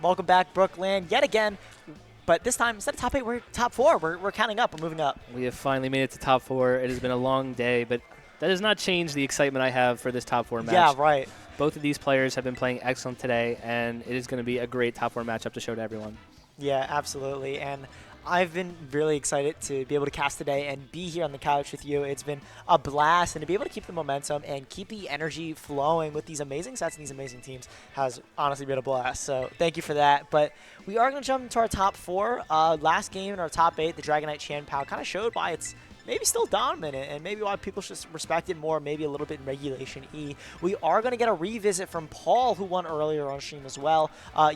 Welcome back, BrookLAN, yet again. But this time, instead of top 8, we're top 4. We're counting up. We're moving up. We have finally made it to top 4. It has been a long day, but that does not change the excitement I have for this top 4 match. Yeah, right. Both of these players have been playing excellent today, and it is going to be a great top 4 matchup to show to everyone. Yeah, absolutely. And I've been really excited to be able to cast today and be here on the couch with you. It's been a blast, and to be able to keep the momentum and keep the energy flowing with these amazing sets and these amazing teams has honestly been a blast. So thank you for that. But we are going to jump into our top 4. Last game in our top 8, the Dragonite Chien-Pao kind of showed why it's maybe still dominant and maybe why people should respect it more, maybe a little bit in Regulation E. We are going to get a revisit from Paul, who won earlier on stream as well,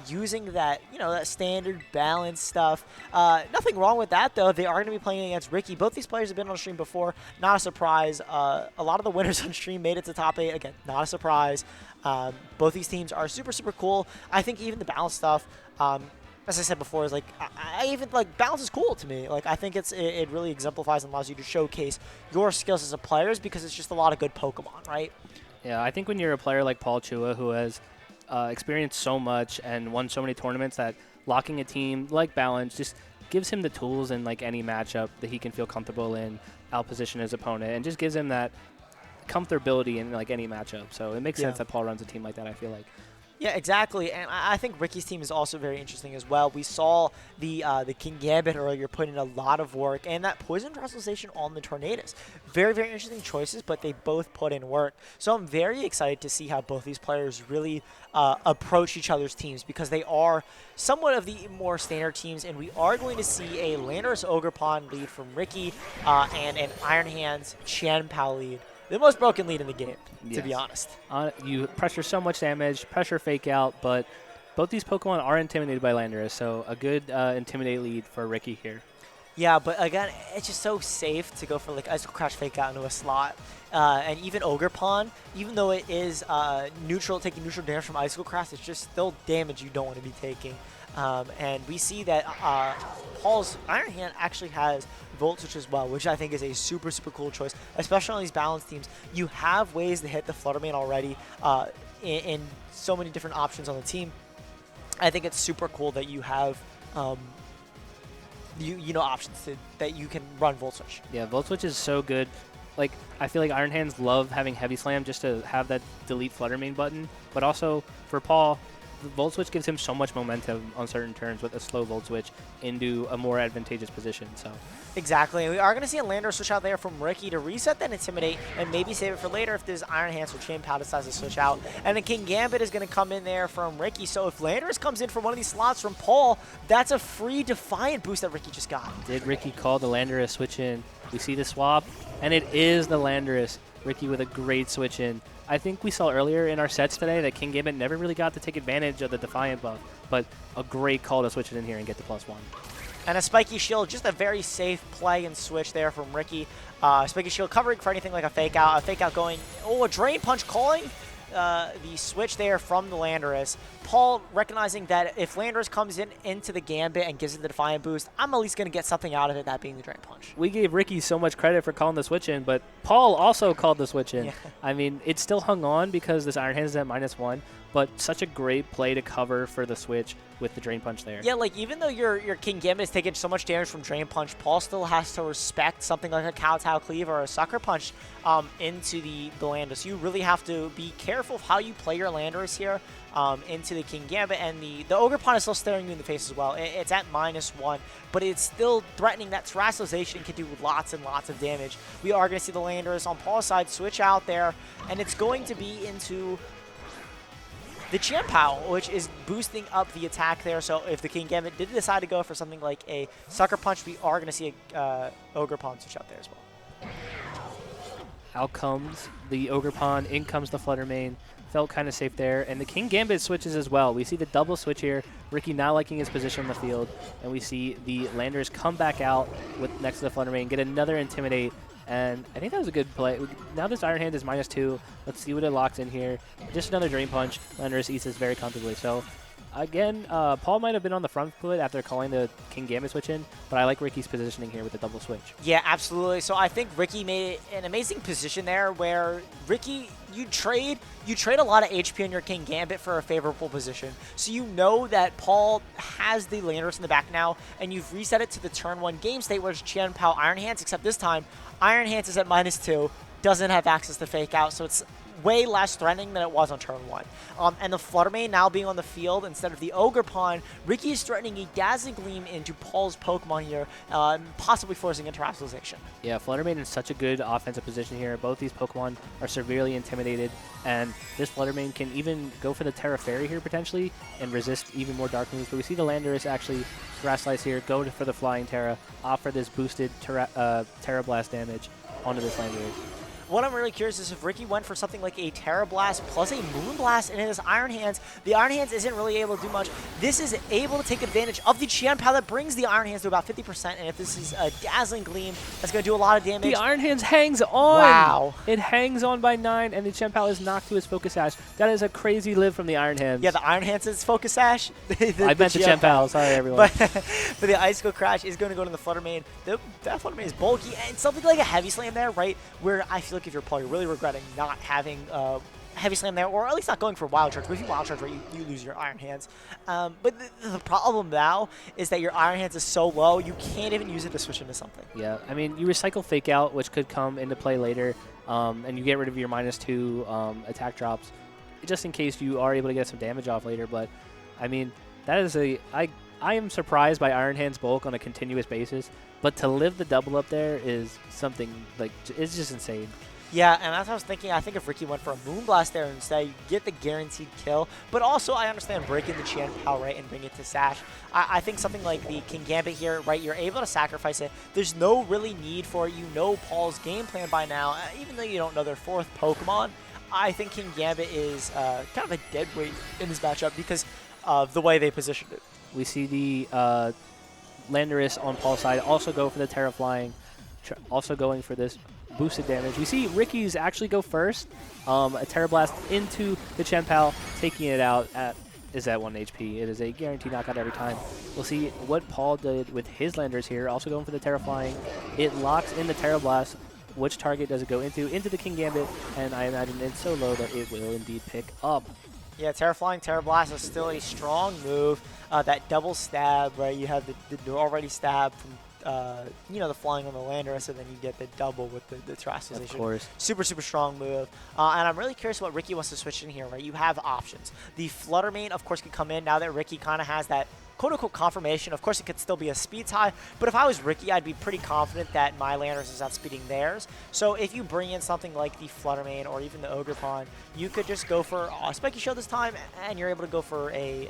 using that, that standard balance stuff. Nothing wrong with that, though. They are going to be playing against Ricky. Both these players have been on stream before. Not a surprise. A lot of the winners on stream made it to top 8. Again, not a surprise. Both these teams are super, super cool. I think even the balance stuff, as I said before, is like I even like balance is cool to me. Like I think it really exemplifies and allows you to showcase your skills as a player because it's just a lot of good Pokemon, right? Yeah, I think when you're a player like Paul Chua, who has experienced so much and won so many tournaments, that locking a team like balance just gives him the tools in like any matchup that he can feel comfortable in, outposition his opponent, and just gives him that comfortability in like any matchup. So it makes sense that Paul runs a team like that, I feel like. Yeah, exactly, and I think Ricky's team is also very interesting as well. We saw the King Gambit earlier put in a lot of work, and that Poison Translation on the Tornadoes. Very, very interesting choices, but they both put in work. So I'm very excited to see how both these players really approach each other's teams because they are somewhat of the more standard teams, and we are going to see a Landorus Ogerpon lead from Ricky and an Iron Hands Chien-Pao lead. The most broken lead in the game, to be honest. You pressure so much damage, pressure fake out, but both these Pokemon are intimidated by Landorus, so a good intimidate lead for Ricky here. Yeah, but again, it's just so safe to go for like Icicle Crash fake out into a slot. And even Ogerpon, even though it is taking neutral damage from Icicle Crash, it's just still damage you don't want to be taking. And we see that Paul's Iron Hand actually has Volt Switch as well, which I think is a super, super cool choice, especially on these balanced teams. You have ways to hit the Fluttermane already in so many different options on the team. I think it's super cool that you have options that you can run Volt Switch. Yeah, Volt Switch is so good. Like, I feel like Iron Hands love having Heavy Slam just to have that delete Fluttermane button, but also for Paul, the Volt Switch gives him so much momentum on certain turns with a slow Volt Switch into a more advantageous position. So exactly. We are going to see a Landorus switch out there from Ricky to reset that Intimidate and maybe save it for later if this Iron Hands or Chien-Pao decides to switch out. And then King Gambit is going to come in there from Ricky. So if Landorus comes in from one of these slots from Paul, that's a free Defiant boost that Ricky just got. Did Ricky call the Landorus switch in? We see the swap, and it is the Landorus. Ricky with a great switch in. I think we saw earlier in our sets today that King Gambit never really got to take advantage of the Defiant buff, but a great call to switch it in here and get the +1. And a Spiky Shield, just a very safe play and switch there from Ricky. Spiky Shield covering for anything like a fake out going, a Drain Punch calling the switch there from the Landorus. Paul recognizing that if Landorus comes into the Gambit and gives it the Defiant boost, I'm at least going to get something out of it, that being the Drain Punch. We gave Ricky so much credit for calling the switch in, but Paul also called the switch in. Yeah. I mean, it still hung on because this Iron Hands is at -1, but such a great play to cover for the switch with the Drain Punch there. Yeah, like even though your King Gambit is taking so much damage from Drain Punch, Paul still has to respect something like a Kowtow Cleave or a Sucker Punch into the Landorus. You really have to be careful of how you play your Landorus here into the King Gambit, and the Ogerpon is still staring you in the face as well. It's at -1, but it's still threatening that Terrestrialization can do lots and lots of damage. We are going to see the Landorus on Paul's side switch out there, and it's going to be into the Chien-Pao, which is boosting up the attack there. So if the King Gambit did decide to go for something like a Sucker Punch, we are going to see a Ogerpon switch out there as well. Out comes the Ogerpon, in comes the Fluttermane. Felt kind of safe there. And the King Gambit switches as well. We see the double switch here. Ricky not liking his position on the field. And we see the Landorus come back out with next to the Fluttermane, get another Intimidate. And I think that was a good play. Now this Iron Hand is -2. Let's see what it locks in here. Just another Drain Punch. Landorus eats this very comfortably. So Again, Paul might have been on the front foot after calling the King Gambit switch in, but I like Ricky's positioning here with the double switch. Yeah, absolutely. So I think Ricky made an amazing position there where Ricky, you trade a lot of HP on your King Gambit for a favorable position. So you know that Paul has the Landorus in the back now, and you've reset it to the turn 1 game state where it's Chien Pao Iron Hands, except this time Iron Hands is at -2, doesn't have access to Fake Out, so it's way less threatening than it was on turn 1. And the Fluttermane now being on the field instead of the Ogre Pawn, Ricky is threatening a Dazzling Gleam into Paul's Pokemon here, possibly forcing a Terrestrialization. Yeah, Fluttermane in such a good offensive position here. Both these Pokemon are severely intimidated, and this Fluttermane can even go for the Terra Fairy here potentially and resist even more Dark moves. But we see the Landorus actually Grass Slice here, go for the Flying Terra, offer this boosted Terra Blast damage onto this Landorus. What I'm really curious is if Ricky went for something like a Terra Blast plus a Moonblast in his Iron Hands. The Iron Hands isn't really able to do much. This is able to take advantage of the Chien Pao that brings the Iron Hands to about 50%, and if this is a Dazzling Gleam, that's going to do a lot of damage. The Iron Hands hangs on! Wow. It hangs on by 9, and the Chien Pao is knocked to his Focus Sash. That is a crazy live from the Iron Hands. Yeah, the Iron Hands is Focus Sash. I meant the Chien Pao. Sorry, everyone. But the Icicle Crash is going to go to the Fluttermane. That Fluttermane is bulky, and something like a Heavy Slam there, right, where I feel like if you're Paul, you're really regretting not having Heavy Slam there, or at least not going for Wild Charge. But if you Wild Charge, right, you lose your Iron Hands. But the problem now is that your Iron Hands is so low, you can't even use it to switch into something. Yeah, I mean, you recycle Fake Out, which could come into play later, and you get rid of your -2 attack drops, just in case you are able to get some damage off later. But, I mean, that is I am surprised by Iron Hands bulk on a continuous basis, but to live the double up there is something, like, it's just insane. Yeah, and as I was thinking, I think if Ricky went for a Moonblast there instead, you get the guaranteed kill. But also, I understand breaking the Chien Pao, right, and bring it to Sash. I think something like the King Gambit here, right, you're able to sacrifice it. There's no really need for it. You know Paul's game plan by now, even though you don't know their 4th Pokemon. I think King Gambit is kind of a dead weight in this matchup because of the way they positioned it. We see the Landorus on Paul's side also go for the Terra Flying, also going for this boosted damage. We see Ricky's actually go first, a Terra Blast into the Chien Pao, taking it out at 1 HP. It is a guaranteed knockout every time. We'll see what Paul did with his Landorus here, also going for the Terra Flying. It locks in the Terra Blast. Which target does it go into? Into the King Gambit, and I imagine it's so low that it will indeed pick up. Yeah, Terra Flying, Terra Blast is still a strong move. That double stab, right? You have the already stab from the flying on the Landorus, and then you get the double with the Terrestrialization. Of course. Super, super strong move. And I'm really curious what Ricky wants to switch in here, right? You have options. The Fluttermane, of course, could come in now that Ricky kind of has that quote-unquote confirmation. Of course, it could still be a speed tie, but if I was Ricky, I'd be pretty confident that my Landorus is outspeeding theirs. So if you bring in something like the Fluttermane or even the Ogre Pawn, you could just go for a Spiky Shield this time, and you're able to go for a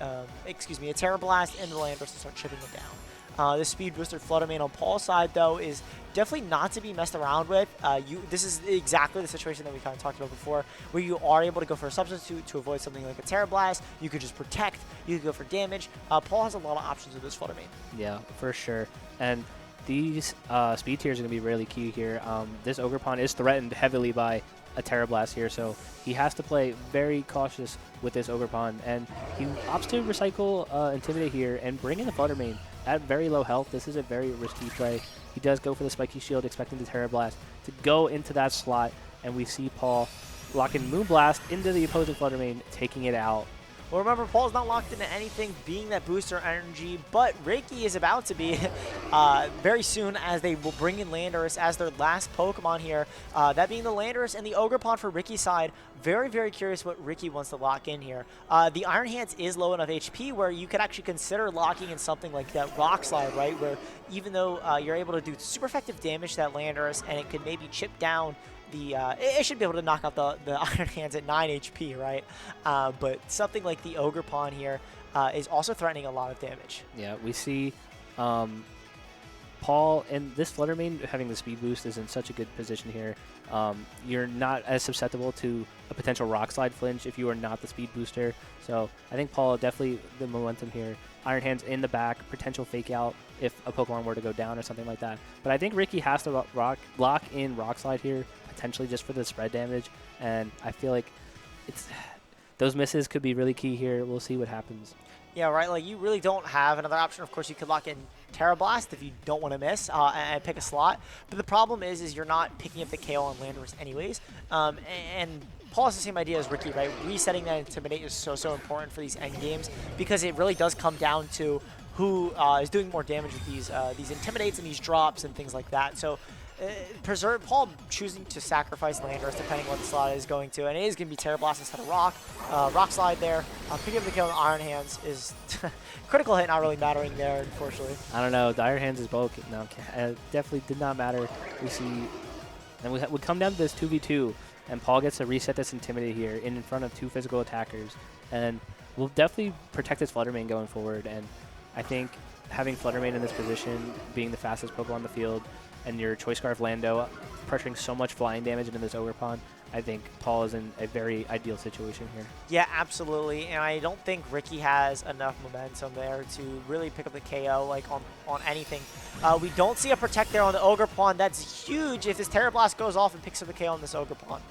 Terra Blast into the Landorus and start chipping it down. The speed booster Fluttermane on Paul's side, though, is definitely not to be messed around with. This is exactly the situation that we kind of talked about before, where you are able to go for a substitute to avoid something like a Terra Blast. You could just protect. You could go for damage. Paul has a lot of options with this Fluttermane. Yeah, for sure. And these speed tiers are going to be really key here. This Ogre Pawn is threatened heavily by a Terra Blast here, so he has to play very cautious with this Ogre Pawn. And he opts to recycle Intimidate here and bring in the Fluttermane. At very low health, this is a very risky play. He does go for the Spiky Shield, expecting the Terra Blast to go into that slot, and we see Paul locking Moonblast into the opposing Fluttermane, taking it out. Well, remember, Paul's not locked into anything being that booster energy, but Ricky is about to be very soon, as they will bring in Landorus as their last Pokemon here. That being the Landorus and the Ogre Pawn for Ricky's side. Very, very curious what Ricky wants to lock in here. The Iron Hands is low enough HP where you could actually consider locking in something like that Rock Slide, right? Where even though you're able to do super effective damage to that Landorus, and it could maybe chip down it should be able to knock out the Iron Hands at 9 HP, right? But something like the Ogre Pawn here is also threatening a lot of damage. Yeah, we see Paul and this Fluttermane having the speed boost is in such a good position here. You're not as susceptible to a potential Rock Slide flinch if you are not the speed booster. So I think Paul definitely the momentum here. Iron Hands in the back, potential Fake Out if a Pokemon were to go down or something like that. But I think Ricky has to lock in Rock Slide here, potentially just for the spread damage. And I feel like those misses could be really key here. We'll see what happens. Yeah, right. Like, you really don't have another option. Of course, you could lock in Terra Blast if you don't want to miss and pick a slot. But the problem is you're not picking up the KO on Landorus anyways. And Paul has the same idea as Ricky, right? Resetting that Intimidate is so important for these end games because it really does come down to who is doing more damage with these Intimidates and these drops and things like that. So Paul choosing to sacrifice Landorus depending what the slot is going to, and it is going to be Terra Blast instead of Rock. Rock Slide there. Picking up the kill on Iron Hands is critical hit not really mattering there, unfortunately. I don't know. The Iron Hands is bulk. No, definitely did not matter. We see, and we come down to this 2v2, and Paul gets to reset this Intimidate here in front of 2 physical attackers, and will definitely protect his Flutter Mane going forward. And I think having Flutter Mane in this position, being the fastest Pokemon on the field, and your Choice Scarf Lando pressuring so much flying damage into this Ogre Pond, I think Paul is in a very ideal situation here. Yeah, absolutely. And I don't think Ricky has enough momentum there to really pick up the KO like on anything. We don't see a Protect there on the Ogre Pond. That's huge if this Terra Blast goes off and picks up the KO on this Ogre Pond.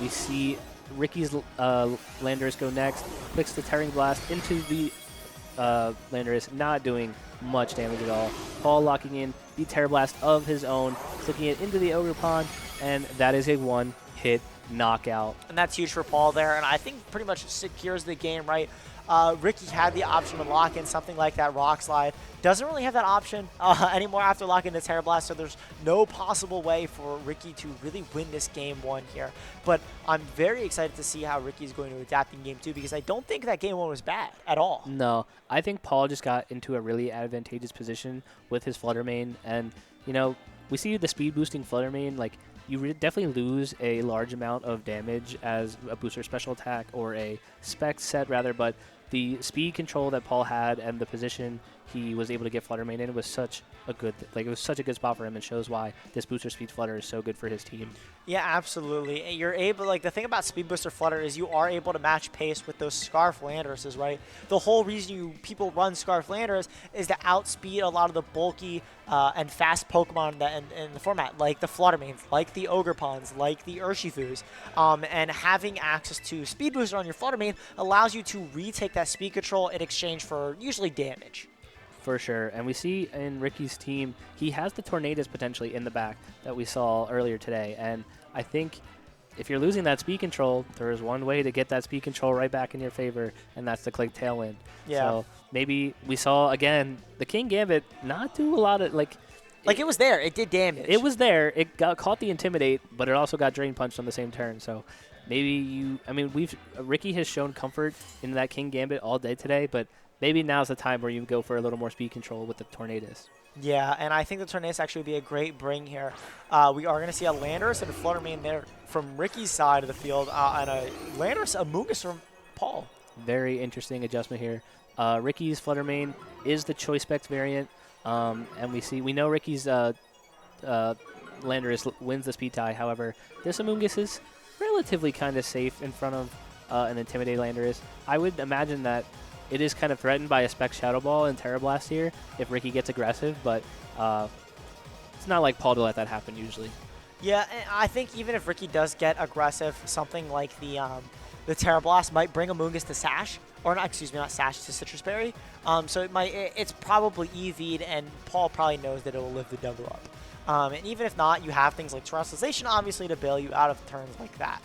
We see Ricky's Landorus go next, clicks the Tearing Blast into the Landorus, not doing much damage at all. Paul locking in the Terra Blast of his own, clicking it into the Ogre Pond, and that is a one-hit knockout. And that's huge for Paul there, and I think pretty much secures the game, right? Ricky had the option to lock in something like that Rock Slide. Doesn't really have that option anymore after locking the Terra Blast, so there's no possible way for Ricky to really win this game 1 here. But I'm very excited to see how Ricky's going to adapt in game 2 because I don't think that game 1 was bad at all. No, I think Paul just got into a really advantageous position with his Flutter Mane, and, you know, we see the speed boosting Flutter Mane, like, you definitely lose a large amount of damage as a booster special attack or a spec set rather, but the speed control that Paul had and the position he was able to get Flutter Mane in was such a good, it was such a good spot for him, and shows why this booster speed Flutter is so good for his team. Yeah, absolutely. You're able, like, the thing about Speed Booster Flutter is you are able to match pace with those Scarf Landorus, right? The whole reason people run Scarf Landorus is to outspeed a lot of the bulky and fast Pokemon in the format, like the Fluttermanes, like the Ogre Ponds, like the Urshifus. And having access to Speed Booster on your Fluttermane allows you to retake that speed control in exchange for usually damage. For sure. And we see in Ricky's team, he has the Tornadoes potentially in the back that we saw earlier today. And I think if you're losing that speed control, there is one way to get that speed control right back in your favor, and that's to click Tailwind. Yeah. So maybe we saw, again, the King Gambit not do a lot of, like it was there. It did damage. It was there. It got caught the Intimidate, but it also got Drain Punched on the same turn. So maybe Ricky has shown comfort in that King Gambit all day today, but maybe now's the time where you go for a little more speed control with the Tornadoes. Yeah, and I think the Tornadoes actually would be a great bring here. We are going to see a Landorus and a Flutter Mane there from Ricky's side of the field, and a Landorus, a Mungus from Paul. Very interesting adjustment here. Ricky's Flutter Mane is the Choice Specs variant, and we know Ricky's Landorus wins the speed tie. However, this Amoonguss is relatively kind of safe in front of an Intimidate Landorus. I would imagine that it is kind of threatened by a Spec Shadow Ball and Terra Blast here if Ricky gets aggressive, but it's not like Paul to let that happen usually. Yeah, and I think even if Ricky does get aggressive, something like the Terra Blast might bring Amoonguss to Sash, or not, excuse me, not Sash, to Citrus Berry. So it's probably EV'd, and Paul probably knows that it will live the double up. And even if not, you have things like Terrestrialization, obviously, to bail you out of turns like that.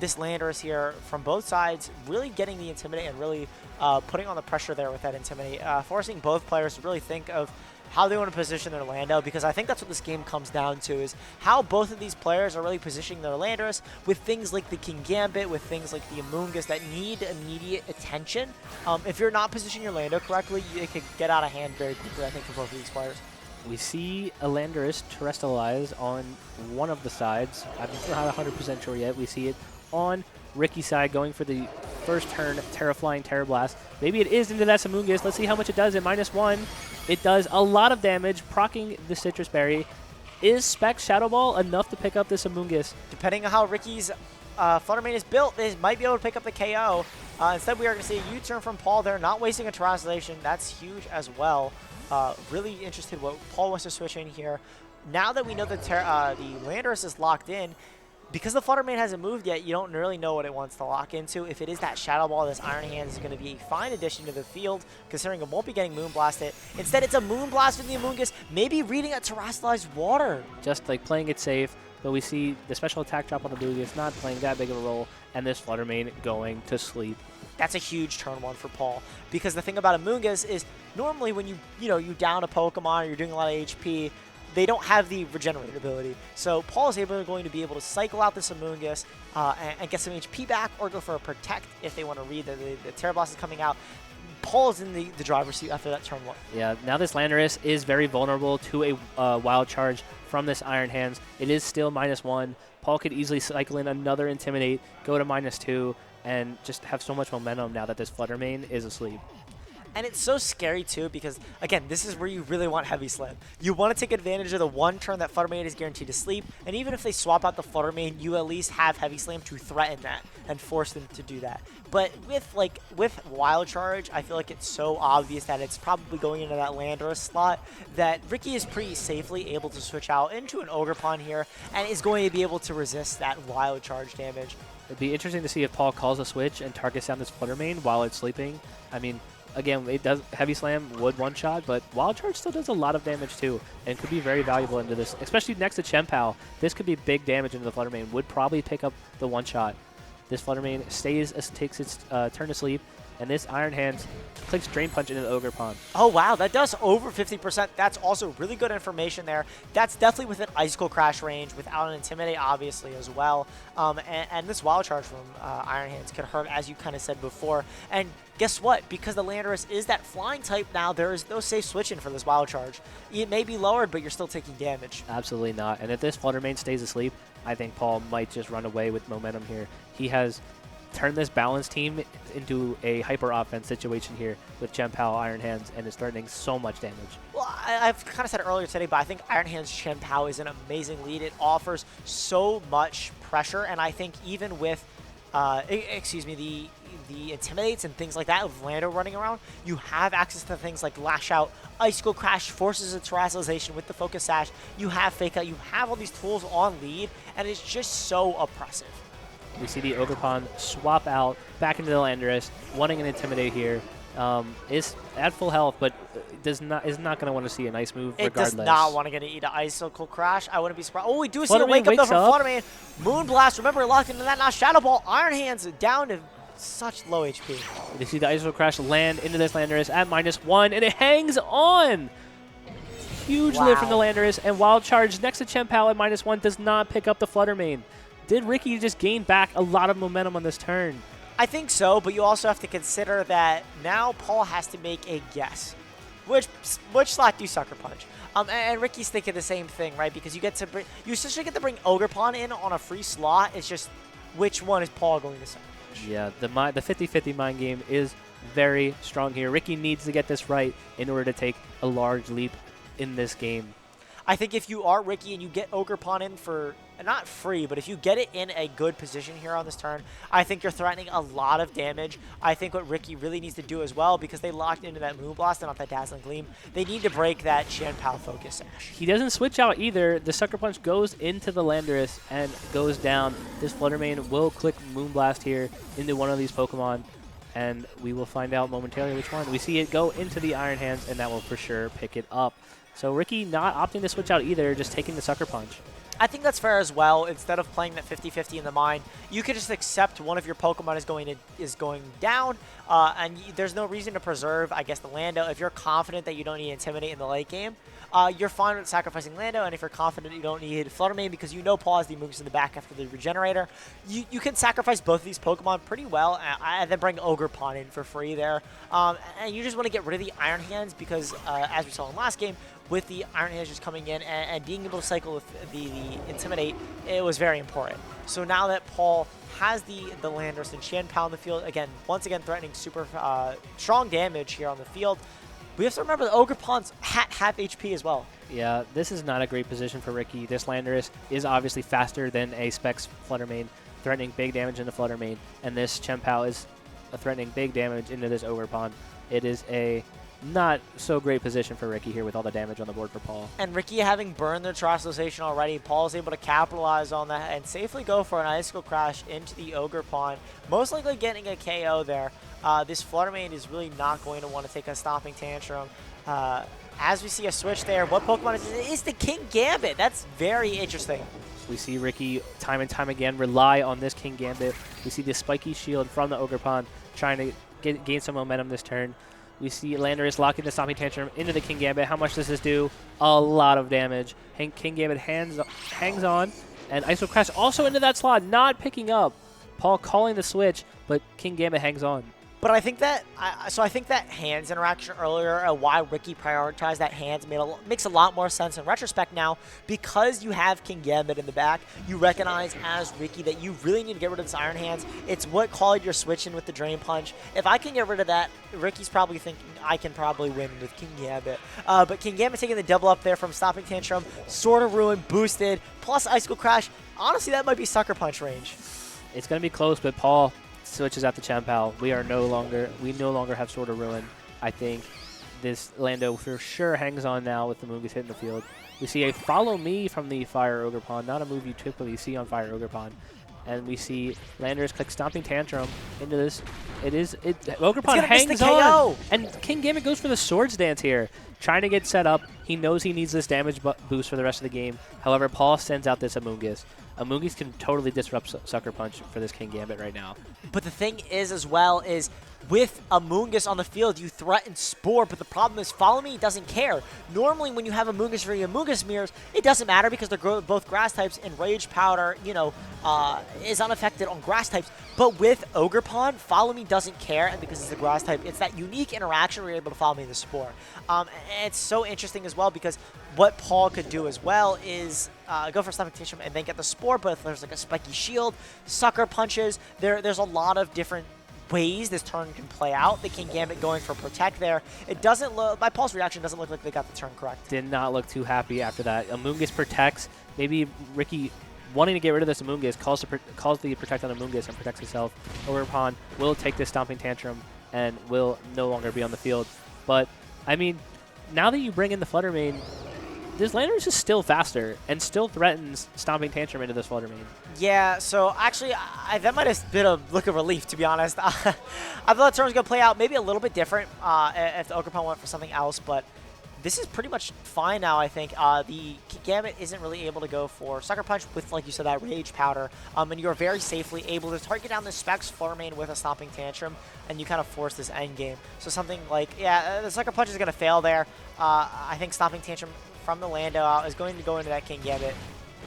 This Landorus here, from both sides, really getting the Intimidate and really putting on the pressure there with that Intimidate, forcing both players to really think of how they want to position their Lando, because I think that's what this game comes down to, is how both of these players are really positioning their Landorus with things like the King Gambit, with things like the Amoonguss that need immediate attention. If you're not positioning your Lando correctly, it could get out of hand very quickly, I think, for both of these players. We see a Landorus terrestrialize on one of the sides. I'm not 100% sure yet. We see it on Ricky's side going for the first turn Terra Flying Terra Blast. Maybe it is into that Amoonguss. Let's see how much it does at -1. It does a lot of damage, proccing the Citrus Berry. Is Spec Shadow Ball enough to pick up this Amoonguss? Depending on how Ricky's Flutter Mane is built, they might be able to pick up the KO. Instead, we are going to see a U-turn from Paul there, not wasting a Terrestrialization. That's huge as well. Really interested what Paul wants to switch in here. Now that we know that the Landorus is locked in, because the Flutter Mane hasn't moved yet, you don't really know what it wants to lock into. If it is that Shadow Ball, this Iron Hands is going to be a fine addition to the field, considering it won't be getting Moonblasted. Instead, it's a Moonblast from the Amoonguss, maybe reading a Terrestrialized Water. Just like playing it safe, but we see the special attack drop on the Amoonguss not playing that big of a role, and this Flutter Mane going to sleep. That's a huge turn one for Paul, because the thing about Amoonguss is normally when you down a Pokemon or you're doing a lot of HP, they don't have the regenerate ability. So Paul is going to be able to cycle out this Amoonguss and get some HP back, or go for a Protect if they want to read that the Terra Blast is coming out. Paul is in the driver's seat after that turn one. Yeah, now this Landorus is very vulnerable to a Wild Charge from this Iron Hands. It is still -1. Paul could easily cycle in another Intimidate, go to -2, and just have so much momentum now that this Flutter Mane is asleep. And it's so scary, too, because, again, this is where you really want Heavy Slam. You want to take advantage of the one turn that Flutter Mane is guaranteed to sleep, and even if they swap out the Flutter Mane, you at least have Heavy Slam to threaten that and force them to do that. But with Wild Charge, I feel like it's so obvious that it's probably going into that Landorus slot that Ricky is pretty safely able to switch out into an Ogerpon here and is going to be able to resist that Wild Charge damage. It'd be interesting to see if Paul calls a switch and targets down this Flutter Mane while it's sleeping. I mean, again, it does Heavy Slam would one-shot, but Wild Charge still does a lot of damage too, and could be very valuable into this, especially next to Chien-Pao. This could be big damage into the Flutter Mane. Would probably pick up the one-shot. This Flutter Mane takes its turn to sleep, and this Iron Hands clicks Drain Punch into the Ogerpon. Oh, wow, that does over 50%. That's also really good information there. That's definitely within Icicle Crash range, without an Intimidate, obviously, as well. And this Wild Charge from Iron Hands could hurt, as you kind of said before. And guess what? Because the Landorus is that flying type now, there is no safe switching for this Wild Charge. It may be lowered, but you're still taking damage. Absolutely not. And if this Flutter Mane stays asleep, I think Paul might just run away with momentum here. He has turned this balanced team into a hyper offense situation here with Chien-Pao Iron Hands, and is threatening so much damage. Well, I've kind of said it earlier today, but I think Iron Hands Chien-Pao is an amazing lead. It offers so much pressure, and I think even with, the Intimidates and things like that, with Lando running around, you have access to things like Lash Out, Icicle Crash, forces a Terrestrialization with the Focus Sash, you have Fake Out, you have all these tools on lead, and it's just so oppressive. We see the Ogerpon swap out back into the Landorus, wanting an Intimidate here. Is at full health, but is not going to want to see a nice move regardless. It does not want to get to eat an Icicle Crash. I wouldn't be surprised. Oh, we do see Flutter a Mane wake up though wakes from up. Flutter Mane. Moonblast, remember, locked into that now. Shadow Ball, Iron Hands down to such low HP. You see the Icicle Crash land into this Landorus at -1, and it hangs on! Huge lift from the Landorus, and Wild Charge next to Chien-Pao at -1 does not pick up the Flutter Mane. Did Ricky just gain back a lot of momentum on this turn? I think so, but you also have to consider that now Paul has to make a guess. Which slot do you Sucker Punch? And Ricky's thinking the same thing, right? Because you essentially get to bring Ogerpon in on a free slot. It's just which one is Paul going to Sucker Punch? Yeah, the 50-50 mind game is very strong here. Ricky needs to get this right in order to take a large leap in this game. I think if you are Ricky and you get Ogerpon in for, not free, but if you get it in a good position here on this turn, I think you're threatening a lot of damage. I think what Ricky really needs to do as well, because they locked into that Moonblast and not that Dazzling Gleam, they need to break that Chien-Pao Focus Sash. He doesn't switch out either. The Sucker Punch goes into the Landorus and goes down. This Flutter Mane will click Moonblast here into one of these Pokemon, and we will find out momentarily which one. We see it go into the Iron Hands, and that will for sure pick it up. So Ricky not opting to switch out either, just taking the Sucker Punch. I think that's fair as well. Instead of playing that 50-50 in the mind, you could just accept one of your Pokemon is going down, and there's no reason to preserve, I guess, the Lando. If you're confident that you don't need Intimidate in the late game, you're fine with sacrificing Lando, and if you're confident you don't need Flutter Mane because you know Paul has the moves in the back after the Regenerator, you can sacrifice both of these Pokemon pretty well, and then bring Ogerpon in for free there. And you just want to get rid of the Iron Hands because, as we saw in last game, with the Iron Hands just coming in and being able to cycle with the Intimidate, it was very important. So now that Paul has the Landorus and Chien-Pao on the field, once again threatening super strong damage here on the field, we have to remember the Ogerpon's half HP as well. Yeah, this is not a great position for Ricky. This Landorus is obviously faster than a Specs Flutter Mane, threatening big damage into Flutter Mane, and this Chien-Pao is threatening big damage into this Ogerpon. It is a not so great position for Ricky here with all the damage on the board for Paul. And Ricky having burned the Terrestrialization already, Paul's able to capitalize on that and safely go for an Icicle Crash into the Ogre Pawn, most likely getting a KO there. This Flutter Mane is really not going to want to take a Stomping Tantrum. As we see a switch there, what Pokemon is it? It's the King Gambit. That's very interesting. We see Ricky time and time again rely on this King Gambit. We see the spiky shield from the Ogre Pawn trying to gain some momentum this turn. We see Landorus locking the Stomping Tantrum into the King Gambit. How much does this do? A lot of damage. King Gambit hangs on, and Icicle Crash also into that slot, not picking up. Paul calling the switch, but King Gambit hangs on. But I think that I think that hands interaction earlier, why Ricky prioritized that hands makes a lot more sense in retrospect now, because you have King Gambit in the back. You recognize as Ricky that you really need to get rid of this Iron Hands. It's what called your switch in with the Drain Punch. If I can get rid of that, Ricky's probably thinking I can probably win with King Gambit. But King Gambit taking the double up there from Stomping Tantrum, Sword of Ruin boosted, plus Icicle Crash. Honestly, that might be Sucker Punch range. It's going to be close, but Paul switches out the Chien-Pao. We no longer have Sword of Ruin. I think this Lando for sure hangs on now with the Moongus hitting the field. We see a Follow Me from the Fire Ogre Pawn, not a move you typically see on Fire Ogre Pawn. And we see Landorus click Stomping Tantrum into this. Ogre Pawn hangs on, and King Gambit goes for the Swords Dance here, trying to get set up. He knows he needs this damage boost for the rest of the game. However, Paul sends out this Amoonguss. Amoonguss can totally disrupt Sucker Punch for this King Gambit right now. But the thing is, as well, is with Amoonguss on the field, you threaten Spore, but the problem is Follow Me doesn't care. Normally, when you have Amoonguss for your Amoonguss mirrors, it doesn't matter because they're both grass types, and Rage Powder, is unaffected on grass types. But with Ogre Pawn, Follow Me doesn't care, and because it's a grass type, it's that unique interaction where you're able to Follow Me the Spore. And it's so interesting as well because what Paul could do as well is go for Stomping Tantrum and then get the Spore, but if there's like a Spiky Shield, Sucker Punches, there's a lot of different ways this turn can play out. The King Gambit going for Protect there. It doesn't look, my Paul's reaction doesn't look like they got the turn correct. Did not look too happy after that. Amoonguss protects. Maybe Ricky wanting to get rid of this Amoonguss calls the Protect on Amoonguss and protects himself. Ogre Pawn will take this Stomping Tantrum and will no longer be on the field. But, I mean, now that you bring in the Flutter Mane, this Landorus is still faster and still threatens Stomping Tantrum into this Flutter Mane. Yeah, so actually, that might have been a look of relief, to be honest. I thought the turn was going to play out maybe a little bit different if the Ogre Pawn went for something else, but this is pretty much fine now, I think. The Gambit isn't really able to go for Sucker Punch with, like you said, that Rage Powder, and you're very safely able to target down the Specs Flutter Mane with a Stomping Tantrum, and you kind of force this end game. So something like, yeah, the Sucker Punch is going to fail there. I think Stomping Tantrum from the Lando is going to go into that King Gambit.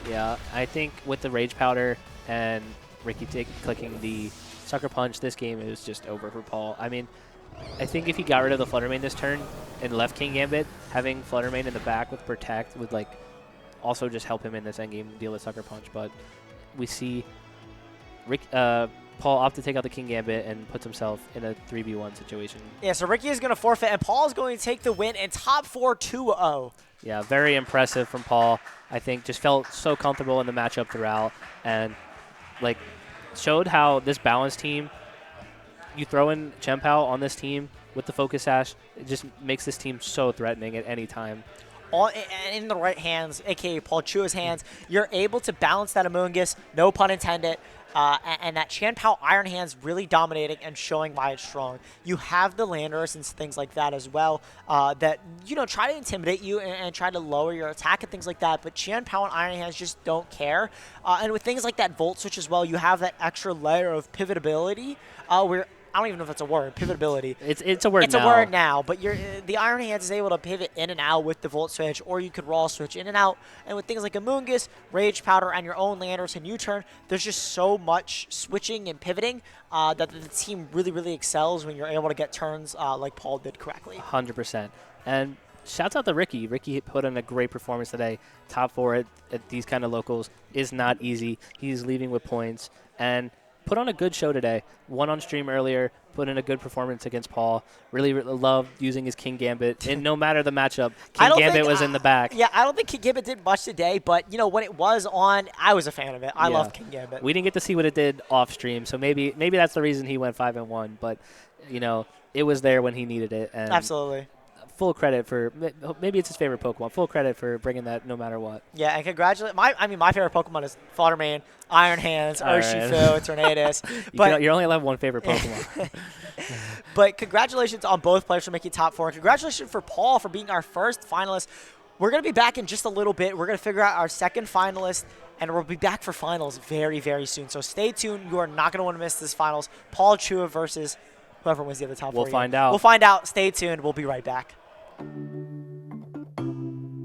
Yeah, I think with the Rage Powder and Ricky clicking the Sucker Punch, this game is just over for Paul. I mean, I think if he got rid of the Flutter Mane this turn and left King Gambit, having Flutter Mane in the back with Protect would like also just help him in this endgame deal with Sucker Punch. But we see Paul opt to take out the King Gambit and puts himself in a 3v1 situation. Yeah, so Ricky is going to forfeit, and Paul is going to take the win and top 4 2-0. Yeah, very impressive from Paul. I think just felt so comfortable in the matchup throughout and like showed how this balanced team, you throw in Chien-Pao on this team with the Focus Sash, it just makes this team so threatening at any time. In the right hands, a.k.a. Paul Chua's hands, you're able to balance that Amoonguss, no pun intended, and that Chien-Pao Iron Hands really dominating and showing why it's strong. You have the Landorus and things like that as well that, try to intimidate you and try to lower your attack and things like that, but Chien-Pao and Iron Hands just don't care. And with things like that Volt Switch as well, you have that extra layer of pivotability where I don't even know if that's a word, pivotability. It's a word now. It's a word now, but the Iron Hands is able to pivot in and out with the Volt Switch, or you could Raw Switch in and out. And with things like Amoonguss, Rage Powder, and your own Landorus and U-Turn, there's just so much switching and pivoting that the team really, really excels when you're able to get turns like Paul did correctly. 100%. And shouts out to Ricky. Ricky put in a great performance today. Top 4 at these kind of locals is not easy. He's leaving with points. And put on a good show today. Won on stream earlier, put in a good performance against Paul. Really, really loved using his King Gambit. And no matter the matchup, King Gambit was in the back. Yeah, I don't think King Gambit did much today, but, when it was on, I was a fan of it. I loved King Gambit. We didn't get to see what it did off stream, so maybe that's the reason he went 5-1. But, it was there when he needed it. And absolutely. full credit for maybe it's his favorite Pokemon. Full credit for bringing that no matter what. Yeah, and congratulate my favorite Pokemon is Fluttermane, Iron Hands, All right. Urshifu, Tornadus. But You're only allowed one favorite Pokemon. but congratulations on both players for making top 4. And congratulations for Paul for being our first finalist. We're going to be back in just a little bit. We're going to figure out our second finalist, and we'll be back for finals very, very soon. So stay tuned. You are not going to want to miss this finals. Paul Chua versus whoever wins the other top 4. We'll find out. We'll find out. Stay tuned. We'll be right back.